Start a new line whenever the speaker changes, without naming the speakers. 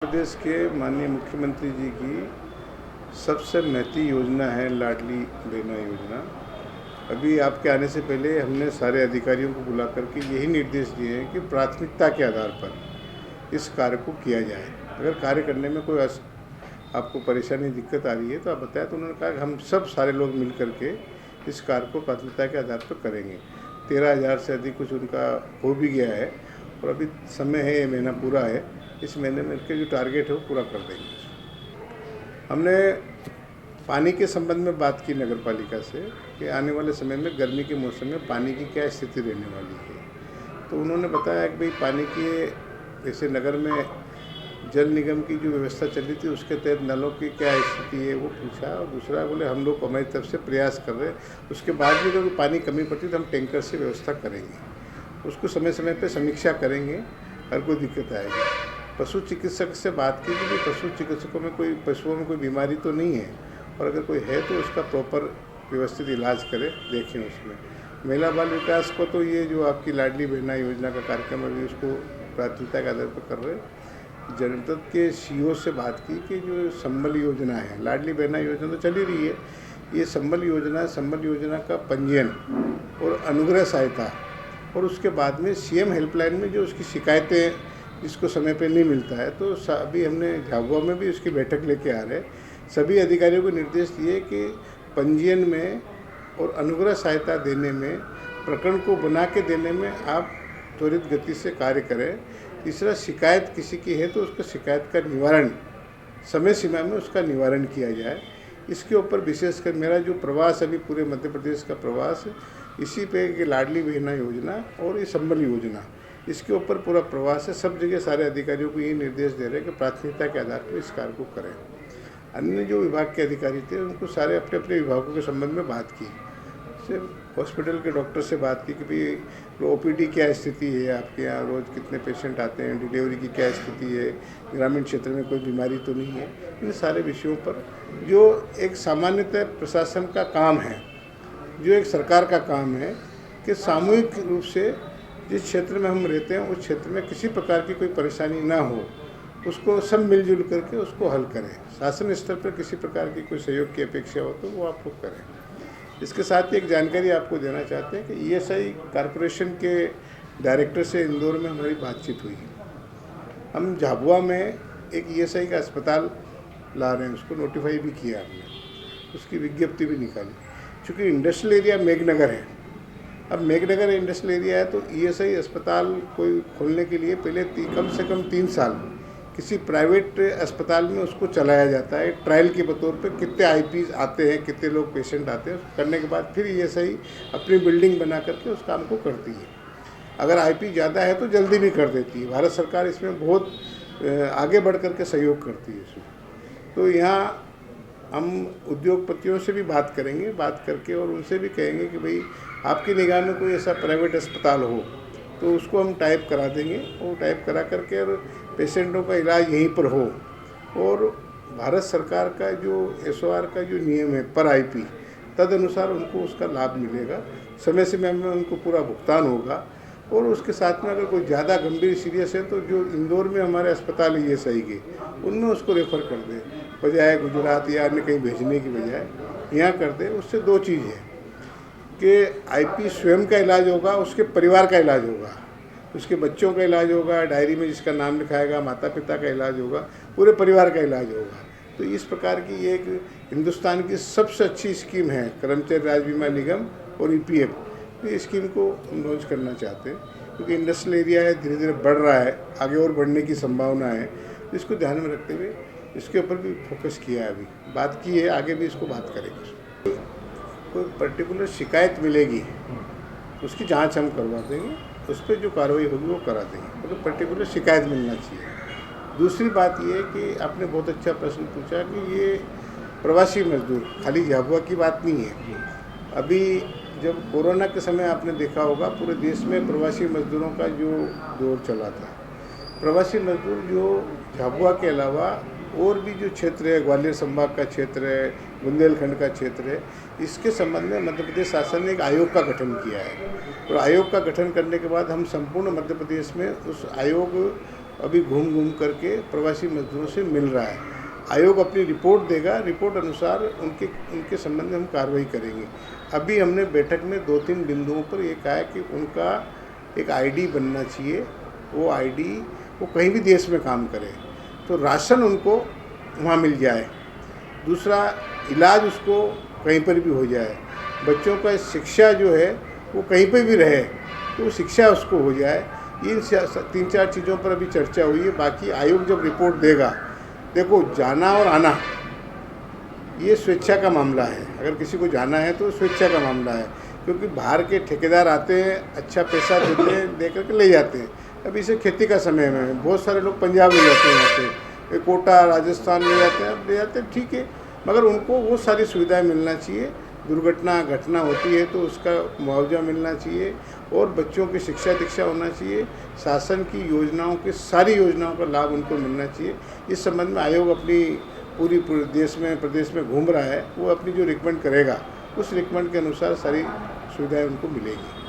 प्रदेश के माननीय मुख्यमंत्री जी की सबसे महती योजना है लाडली बहना योजना। अभी आपके आने से पहले हमने सारे अधिकारियों को बुला करके यही निर्देश दिए हैं कि प्राथमिकता के आधार पर इस कार्य को किया जाए। अगर कार्य करने में कोई आपको परेशानी दिक्कत आ रही है तो आप बताएं। तो उन्होंने कहा कि हम सब सारे लोग मिल करके इस कार्य को प्राथमिकता के आधार पर करेंगे। 13,000 से अधिक कुछ उनका हो भी गया है और अभी समय है, ये महीना पूरा है। इस महीने में इनके जो टारगेट है वो पूरा कर देंगे। हमने पानी के संबंध में बात की नगर पालिका से कि आने वाले समय में गर्मी के मौसम में पानी की क्या स्थिति रहने वाली है। तो उन्होंने बताया कि भाई पानी की जैसे नगर में जल निगम की जो व्यवस्था चल रही थी उसके तहत नलों की क्या स्थिति है वो पूछा। और दूसरा बोले हम लोग हमारी तरफ से प्रयास कर रहे हैं, उसके बाद भी अगर पानी कमी पड़ती तो हम टैंकर से व्यवस्था करेंगे, उसको समय समय पर समीक्षा करेंगे, हर कोई दिक्कत आएगी। पशु चिकित्सक से बात की कि पशु चिकित्सकों में पशुओं में कोई बीमारी तो नहीं है, और अगर कोई है तो उसका प्रॉपर व्यवस्थित इलाज करें, देखें उसमें। महिला बाल विकास को तो ये जो आपकी लाडली बहना योजना का कार्यक्रम अभी उसको प्राथमिकता के आधार पर कर रहे हैं। जनपद के सीईओ से बात की कि जो संबल योजना है, लाडली बहना योजना तो चली रही है, ये संबल योजना का पंजीयन और अनुग्रह सहायता और उसके बाद में सीएम हेल्पलाइन में जो उसकी शिकायतें जिसको समय पे नहीं मिलता है, तो अभी हमने झाबुआ में भी उसकी बैठक लेके आ रहे हैं। सभी अधिकारियों को निर्देश दिए कि पंजीयन में और अनुग्रह सहायता देने में, प्रकरण को बना के देने में आप त्वरित गति से कार्य करें। तीसरा, शिकायत किसी की है तो उसका शिकायत का निवारण समय सीमा में उसका निवारण किया जाए। इसके ऊपर विशेषकर मेरा जो प्रवास अभी पूरे मध्य प्रदेश का प्रवास इसी पे कि लाडली बहना योजना और ये संबल योजना, इसके ऊपर पूरा प्रवास है। सब जगह सारे अधिकारियों को ये निर्देश दे रहे हैं कि प्राथमिकता के आधार पर इस कार्य को करें। अन्य जो विभाग के अधिकारी थे उनको सारे अपने अपने विभागों के संबंध में बात की। सिर्फ हॉस्पिटल के डॉक्टर से बात की कि भाई ओपीडी क्या स्थिति है, आपके यहाँ रोज़ कितने पेशेंट आते हैं, डिलीवरी की क्या स्थिति है, ग्रामीण क्षेत्र में कोई बीमारी तो नहीं है। इन सारे विषयों पर जो एक सामान्यतः प्रशासन का काम है, जो एक सरकार का काम है कि सामूहिक रूप से जिस क्षेत्र में हम रहते हैं उस क्षेत्र में किसी प्रकार की कोई परेशानी ना हो, उसको सब मिलजुल करके उसको हल करें। शासन स्तर पर किसी प्रकार की कोई सहयोग की अपेक्षा हो तो वो आप लोग करें। इसके साथ ही एक जानकारी आपको देना चाहते हैं कि ईएसआई कॉरपोरेशन के डायरेक्टर से इंदौर में हमारी बातचीत हुई। हम झाबुआ में एक ईएसआई का अस्पताल ला रहे हैं, उसको नोटिफाई भी किया हमने, उसकी विज्ञप्ति भी निकाली। चूँकि इंडस्ट्रियल एरिया मेघनगर है, अब मेघनगर इंडस्ट्रियल एरिया है तो ईएसआई अस्पताल कोई खोलने के लिए पहले कम से कम 3 साल किसी प्राइवेट अस्पताल में उसको चलाया जाता है ट्रायल के तौर पे। कितने आईपीज आते हैं, कितने लोग पेशेंट आते हैं, करने के बाद फिर ईएसआई अपनी बिल्डिंग बना करके उस काम को करती है। अगर आईपी ज़्यादा है तो जल्दी भी कर देती है। भारत सरकार इसमें बहुत आगे बढ़ करके सहयोग करती है इसमें। तो यहाँ हम उद्योगपतियों से भी बात करेंगे, बात करके और उनसे भी कहेंगे कि भाई आपकी निगाह में कोई ऐसा प्राइवेट अस्पताल हो तो उसको हम टाइप करा देंगे, और टाइप करा करके और पेशेंटों का इलाज यहीं पर हो। और भारत सरकार का जो एसओआर का जो नियम है पर आईपी, तद अनुसार उनको उसका लाभ मिलेगा, समय समय में उनको पूरा भुगतान होगा। और उसके साथ में अगर कोई ज़्यादा गंभीर सीरियस है तो जो इंदौर में हमारे अस्पताल है ईएसआई के, उनमें उसको रेफ़र कर दें, बजाय गुजरात या अन्य कहीं भेजने की बजाय यहाँ कर दें। उससे दो चीज़ है कि आईपी स्वयं का इलाज होगा, उसके परिवार का इलाज होगा, उसके बच्चों का इलाज होगा, डायरी में जिसका नाम लिखाएगा, माता पिता का इलाज होगा, पूरे परिवार का इलाज होगा। तो इस प्रकार की ये एक हिंदुस्तान की सबसे अच्छी स्कीम है कर्मचारी राज्य बीमा निगम और ईपीएफ। तो ये स्कीम को हम लॉन्च करना चाहते हैं क्योंकि इंडस्ट्रियल एरिया है, धीरे धीरे बढ़ रहा है, आगे और बढ़ने की संभावना है। तो इसको ध्यान में रखते हुए इसके ऊपर भी फोकस किया है, अभी बात की है, आगे भी इसको बात करेंगे। कोई पर्टिकुलर शिकायत मिलेगी उसकी जांच हम करवा देंगे, उस पर जो कार्रवाई होगी वो करा देंगे, मतलब पर्टिकुलर शिकायत मिलना चाहिए। दूसरी बात ये है कि आपने बहुत अच्छा प्रश्न पूछा कि ये प्रवासी मजदूर खाली झाबुआ की बात नहीं है। अभी जब कोरोना के समय आपने देखा होगा पूरे देश में प्रवासी मजदूरों का जो दौर चला था, प्रवासी मजदूर जो झाबुआ के अलावा और भी जो क्षेत्र है, ग्वालियर संभाग का क्षेत्र है, बुंदेलखंड का क्षेत्र है, इसके संबंध में मध्य प्रदेश शासन ने एक आयोग का गठन किया है। और आयोग का गठन करने के बाद हम संपूर्ण मध्य प्रदेश में उस आयोग अभी घूम घूम करके प्रवासी मजदूरों से मिल रहा है। आयोग अपनी रिपोर्ट देगा, रिपोर्ट अनुसार उनके संबंध में हम कार्रवाई करेंगे। अभी हमने बैठक में 2-3 बिंदुओं पर ये कहा है कि उनका एक आईडी बनना चाहिए, वो आईडी वो कहीं भी देश में काम करे तो राशन उनको वहाँ मिल जाए, दूसरा इलाज उसको कहीं पर भी हो जाए, बच्चों का शिक्षा जो है वो कहीं पर भी रहे तो शिक्षा उसको हो जाए। इन 3-4 चीज़ों पर अभी चर्चा हुई है। बाकी आयोग जब रिपोर्ट देगा, देखो जाना और आना ये स्वेच्छा का मामला है। अगर किसी को जाना है तो स्वेच्छा का मामला है, क्योंकि बाहर के ठेकेदार आते हैं, अच्छा पैसा देते हैं, दे करके ले जाते हैं। अभी से खेती का समय में बहुत सारे लोग पंजाब ले जाते हैं, यहाँ पे कोटा राजस्थान ले जाते हैं, ले जाते हैं, ठीक है, मगर उनको वो सारी सुविधाएं मिलना चाहिए। दुर्घटना घटना होती है तो उसका मुआवजा मिलना चाहिए और बच्चों की शिक्षा दीक्षा होना चाहिए। शासन की योजनाओं की सारी योजनाओं का लाभ उनको मिलना चाहिए। इस संबंध में आयोग अपनी पूरी देश में प्रदेश में घूम रहा है, वो अपनी जो रिकमेंड करेगा उस रिकमेंड के अनुसार सारी सुविधाएं उनको मिलेगी।